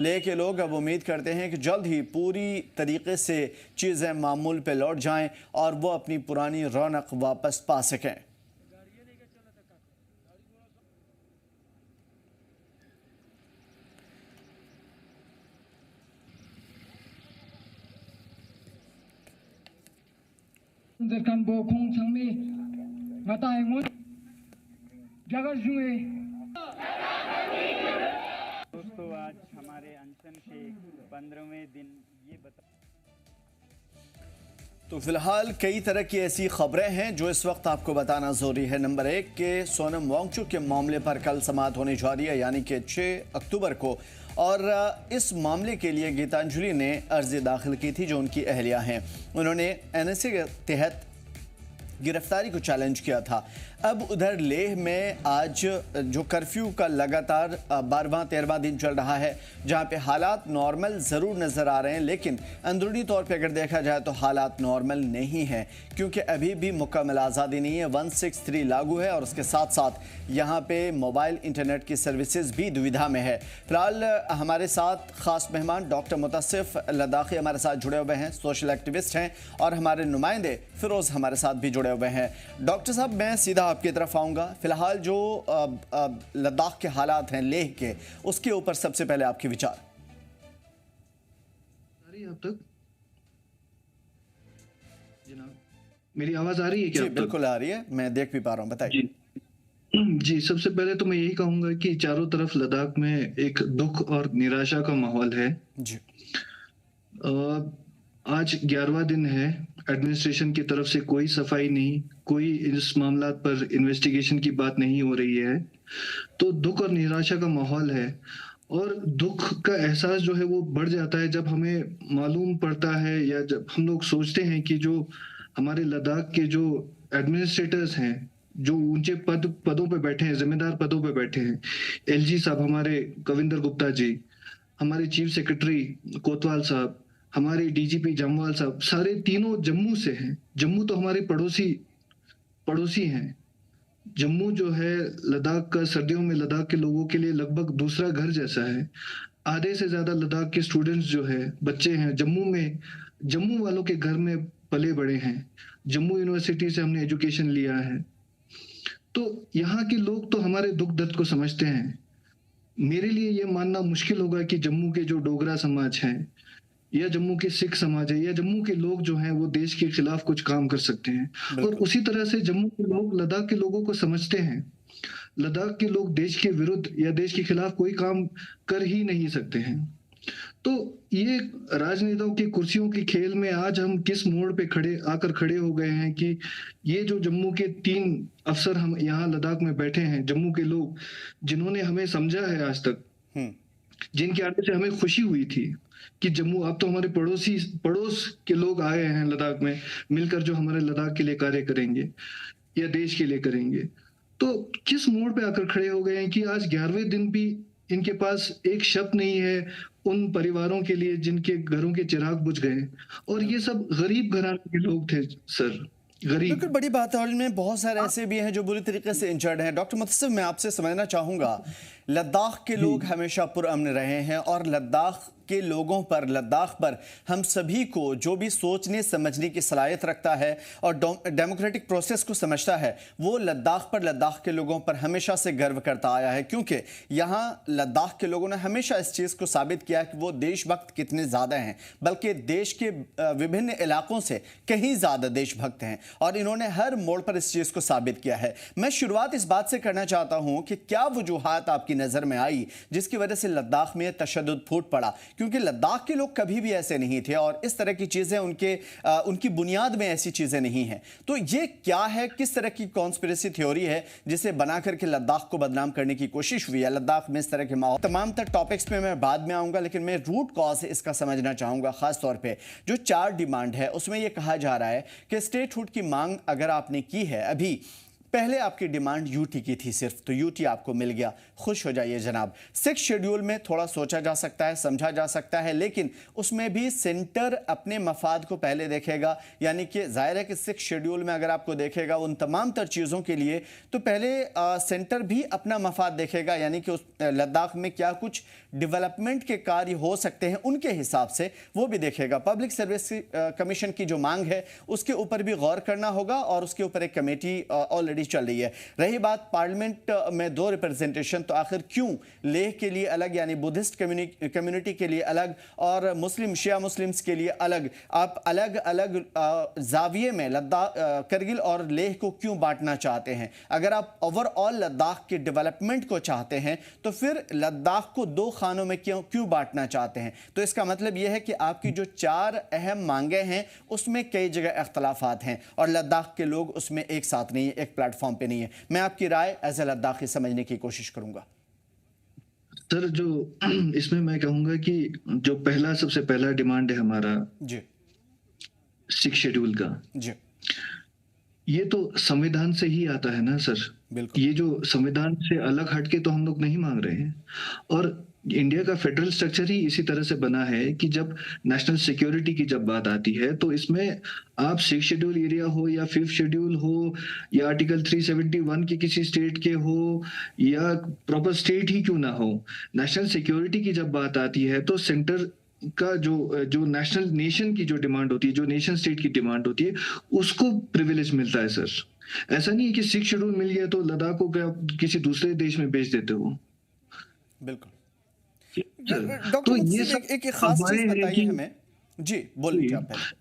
लेह के लोग अब उम्मीद करते हैं कि जल्द ही पूरी तरीके से चीज़ें मामूल पे लौट जाएं और वो अपनी पुरानी रौनक वापस पा सकें। दोस्तों, आज हमारे अनशन के 15वें दिन ये बता तो फिलहाल कई तरह की ऐसी खबरें हैं जो इस वक्त आपको बताना जरूरी है। नंबर 1 के सोनम वांगचुक के मामले पर कल समाअत होने जा रही है, यानी कि 6 अक्टूबर को, और इस मामले के लिए गीतांजलि ने अर्जी दाखिल की थी जो उनकी अहलिया हैं। उन्होंने एनएसए के तहत गिरफ्तारी को चैलेंज किया था। अब उधर लेह में आज जो कर्फ्यू का लगातार 12वां 13वां दिन चल रहा है, जहां पे हालात नॉर्मल ज़रूर नज़र आ रहे हैं, लेकिन अंदरूनी तौर पे अगर देखा जाए तो हालात नॉर्मल नहीं हैं, क्योंकि अभी भी मुकम्मल आज़ादी नहीं है। 163 लागू है और उसके साथ साथ यहाँ पे मोबाइल इंटरनेट की सर्विसेज भी दुविधा में है। फिलहाल हमारे साथ ख़ास मेहमान डॉक्टर मुतसिफ लद्दाखी हमारे साथ जुड़े हुए हैं, सोशल एक्टिविस्ट हैं, और हमारे नुमाइंदे फिरोज़ हमारे साथ भी जुड़े हुए हैं। डॉक्टर साहब, मैं सीधा आपकी तरफ आऊँगा। फ़िलहाल जो लद्दाख के हालात हैं लेह के, उसके ऊपर सबसे पहले आपके विचार। अब तक जनाब मेरी आवाज़ आ रही है क्या? जी बिल्कुल आ रही है, मैं देख भी पा रहा हूँ, बताइए। जी, सबसे पहले तो मैं यही कहूँगा कि चारों तरफ लद्दाख में एक दुख और निराशा का माहौल है। जी आज 11वां दिन है, एडमिनिस्ट्रेशन की तरफ से कोई सफाई नहीं, कोई इस मामला पर इन्वेस्टिगेशन की बात नहीं हो रही है, तो दुख और निराशा का माहौल है। और दुख का एहसास जो है वो बढ़ जाता है जब हमें मालूम पड़ता है या जब हम लोग सोचते हैं कि जो हमारे लद्दाख के जो एडमिनिस्ट्रेटर्स हैं, जो ऊंचे पदों पे बैठे हैं, जिम्मेदार पदों पे बैठे हैं, एलजी साहब हमारे कविंदर गुप्ता जी, हमारे चीफ सेक्रेटरी कोतवाल साहब, हमारे डीजीपी जमवाल साहब, सारे तीनों जम्मू से हैं। जम्मू तो हमारे पड़ोसी हैं। जम्मू जो है लद्दाख का, सर्दियों में लद्दाख के लोगों के लिए लगभग दूसरा घर जैसा है। आधे से ज्यादा लद्दाख के स्टूडेंट्स जो है, बच्चे हैं जम्मू में, जम्मू वालों के घर में पले बड़े हैं। जम्मू यूनिवर्सिटी से हमने एजुकेशन लिया है, तो यहाँ के लोग तो हमारे दुख दर्द को समझते हैं। मेरे लिए ये मानना मुश्किल होगा कि जम्मू के जो डोगरा समाज है, या जम्मू के सिख समाज है, या जम्मू के लोग जो हैं वो देश के खिलाफ कुछ काम कर सकते हैं। और उसी तरह से जम्मू के लोग लद्दाख के लोगों को समझते हैं। लद्दाख के लोग देश के विरुद्ध या देश के खिलाफ कोई काम कर ही नहीं सकते हैं। तो ये राजनेताओं की कुर्सियों की खेल में आज हम किस मोड़ पे खड़े हो गए हैं कि ये जो जम्मू के 3 अफसर हम यहाँ लद्दाख में बैठे हैं, जम्मू के लोग जिन्होंने हमें समझा है आज तक, जिनके आने से हमें खुशी हुई थी कि जम्मू, अब तो हमारे पड़ोस के लोग आए हैं लद्दाख में मिलकर जो हमारे लद्दाख के लिए कार्य करेंगे या देश के लिए करेंगे, तो किस मोड़ पे आकर खड़े हो गए हैं कि आज 11वें दिन भी इनके पास एक शब्द नहीं है उन परिवारों के लिए जिनके घरों के चिराग बुझ गए। और ये सब गरीब घराने के लोग थे सर, गरीब। बिल्कुल बड़ी बात है, और इनमें बहुत सारे ऐसे भी हैं जो बुरी तरीके से इंजर्ड हैं। डॉक्टर मुतसिफ, मैं आपसे समझना चाहूँगा, लद्दाख के लोग हमेशा पुरअमन रहे हैं, और लद्दाख के लोगों पर, लद्दाख पर हम सभी को जो भी सोचने समझने की सलाहियत रखता है और डेमोक्रेटिक प्रोसेस को समझता है, वो लद्दाख के लोगों पर हमेशा से गर्व करता आया है, क्योंकि यहाँ लद्दाख के लोगों ने हमेशा इस चीज़ को साबित किया कि वो देशभक्त कितने ज़्यादा हैं, बल्कि देश के विभिन्न इलाकों से कहीं ज़्यादा देशभक्त हैं, और इन्होंने हर मोड़ पर इस चीज़ को साबित किया है। मैं शुरुआत इस बात से करना चाहता हूँ कि क्या वजूहात आपकी नज़र में आई जिसकी वजह से लद्दाख में तशद्दुद फूट पड़ा, क्योंकि लद्दाख के लोग कभी भी ऐसे नहीं थे और इस तरह की चीज़ें उनकी बुनियाद में ऐसी चीज़ें नहीं हैं। तो ये क्या है, किस तरह की कॉन्स्पिरेसी थ्योरी है जिसे बना करके लद्दाख को बदनाम करने की कोशिश हुई है? लद्दाख में इस तरह के माहौल, तमाम तर टॉपिक्स पे मैं बाद में आऊँगा, लेकिन मैं रूट कॉज इसका समझना चाहूँगा। ख़ासतौर पर जो 4 डिमांड है उसमें यह कहा जा रहा है कि स्टेटहुड की मांग अगर आपने की है, अभी पहले आपकी डिमांड यूटी की थी सिर्फ, तो यूटी आपको मिल गया, खुश हो जाइए जनाब। 6 शेड्यूल में थोड़ा सोचा जा सकता है, समझा जा सकता है, लेकिन उसमें भी सेंटर अपने मफाद को पहले देखेगा। यानी कि जाहिर है कि 6 शेड्यूल में अगर आपको देखेगा उन तमाम तर चीज़ों के लिए, तो पहले सेंटर भी अपना मफाद देखेगा। यानी कि उस लद्दाख में क्या कुछ डेवलपमेंट के कार्य हो सकते हैं उनके हिसाब से वो भी देखेगा। पब्लिक सर्विस कमीशन की जो मांग है उसके ऊपर भी गौर करना होगा और उसके ऊपर एक कमेटी ऑलरेडी चल रही है। रही बात पार्लियामेंट में 2 रिप्रेजेंटेशन, तो आखिर क्यों लेह के लिए अलग, यानी बुद्धिस्ट कम्युनिटी के लिए अलग और मुस्लिम शिया मुस्लिम्स के लिए अलग, आप अलग अलग जाविये में लद्दाख करगिल और लेह को क्यों बांटना चाहते हैं? अगर आप ओवरऑल लद्दाख के डेवलपमेंट को चाहते हैं तो फिर लद्दाख को 2 खानों में क्यों बांटना चाहते हैं? तो इसका मतलब यह है कि आपकी जो 4 अहम मांगे हैं उसमें कई जगह इख्तलाफात हैं और लद्दाख के लोग उसमें एक साथ नहीं है, एक प्लेटफॉर्म पे नहीं है। मैं आपकी राय एज ए लद्दाखी समझने की कोशिश करूंगा। सर, जो इसमें मैं कहूंगा कि जो सबसे पहला डिमांड है हमारा जी 6 शेड्यूल का, जी, ये तो संविधान से ही आता है ना सर। बिल्कुल। ये जो संविधान से अलग हटके तो हम लोग नहीं मांग रहे हैं। और इंडिया का फेडरल स्ट्रक्चर ही इसी तरह से बना है कि जब नेशनल सिक्योरिटी की जब बात आती है तो इसमें आप 6 शेड्यूल एरिया हो या 5th शेड्यूल हो या आर्टिकल 371 के किसी स्टेट के हो या प्रॉपर स्टेट ही क्यों ना हो, नेशनल सिक्योरिटी की जब बात आती है तो सेंटर का जो नेशनल नेशन की जो डिमांड होती है, जो नेशन स्टेट की डिमांड होती है, उसको प्रिविलेज मिलता है सर। ऐसा नहीं है कि 6 शेड्यूल मिल गया तो लद्दाख को क्या किसी दूसरे देश में बेच देते हो। बिल्कुल। तो डॉक्टर ये मुतसिम, सब एक खास चीज अफवाहें हैं बताइए कि हमें। जी बोलिए आप पहले।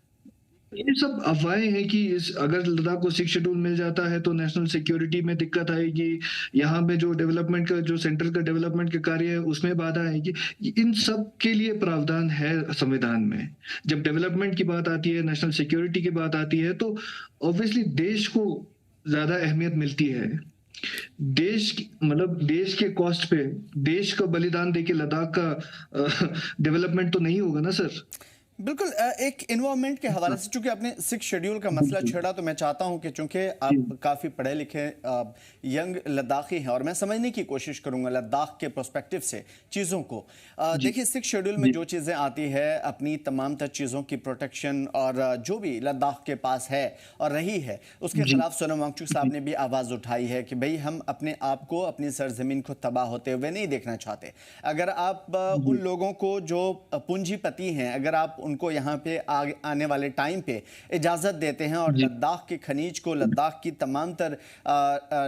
ये सब अफवाहें हैं कि अगर लद्दाख को 6 शेड्यूल मिल जाता है तो नेशनल सिक्योरिटी में दिक्कत आएगी, यहाँ पे जो डेवलपमेंट का जो सेंटर का डेवलपमेंट का कार्य है उसमें बाधा आएगी। इन सब के लिए प्रावधान है संविधान में। जब डेवलपमेंट की बात आती है, नेशनल सिक्योरिटी की बात आती है तो ऑब्वियसली देश को ज्यादा अहमियत मिलती है। देश के कॉस्ट पे देश का बलिदान देके लद्दाख का डेवलपमेंट तो नहीं होगा ना सर। बिल्कुल। एक इन्वायरमेंट के हवाले से चूंकि आपने 6 शेड्यूल का मसला छेड़ा, तो मैं चाहता हूं कि चूंकि आप काफ़ी पढ़े लिखे यंग लद्दाखी हैं और मैं समझने की कोशिश करूंगा लद्दाख के पर्सपेक्टिव से चीज़ों को। देखिए 6 शेड्यूल में जो चीज़ें आती है, अपनी तमाम तर चीज़ों की प्रोटेक्शन और जो भी लद्दाख के पास है और रही है उसके खिलाफ सोनम वांगचुक साहब ने भी आवाज़ उठाई है कि भाई हम अपने आप को, अपनी सरजमीन को तबाह होते हुए नहीं देखना चाहते। अगर आप उन लोगों को जो पूंजीपति हैं, अगर आप उनको यहाँ पे आने वाले टाइम पे इजाज़त देते हैं और लद्दाख के खनीज को, लद्दाख की तमाम तर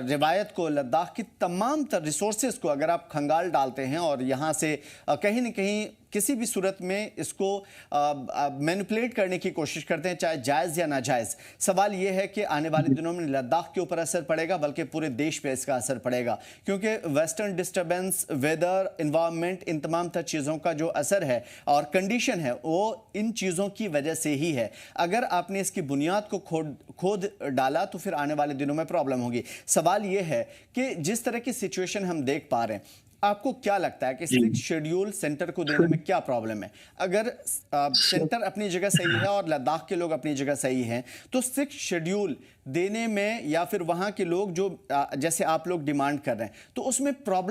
रिवायत को, लद्दाख की तमाम तर रिसोर्सेज को अगर आप खंगाल डालते हैं और यहाँ से कहीं न कहीं किसी भी सूरत में इसको मैनिपुलेट करने की कोशिश करते हैं, चाहे जायज़ या नाजायज़, सवाल यह है कि आने वाले दिनों में लद्दाख के ऊपर असर पड़ेगा, बल्कि पूरे देश पे इसका असर पड़ेगा। क्योंकि वेस्टर्न डिस्टर्बेंस, वेदर, इन्वायरमेंट, इन तमाम तर चीज़ों का जो असर है और कंडीशन है वो इन चीज़ों की वजह से ही है। अगर आपने इसकी बुनियाद को खोद डाला तो फिर आने वाले दिनों में प्रॉब्लम होगी। सवाल ये है कि जिस तरह की सिचुएशन हम देख पा रहे हैं, आपको क्या लगता है कि 6 शेड्यूल सेंटर को देने में क्या प्रॉब्लम है? अगर सेंटर अपनी जगह सही है और लद्दाख के लोग अपनी जगह सही हैं, तो 6 शेड्यूल देने में या फिर वहाँ के लोग जो जैसे आप लोग डिमांड कर रहे हैं, तो उसमें प्रॉब्लम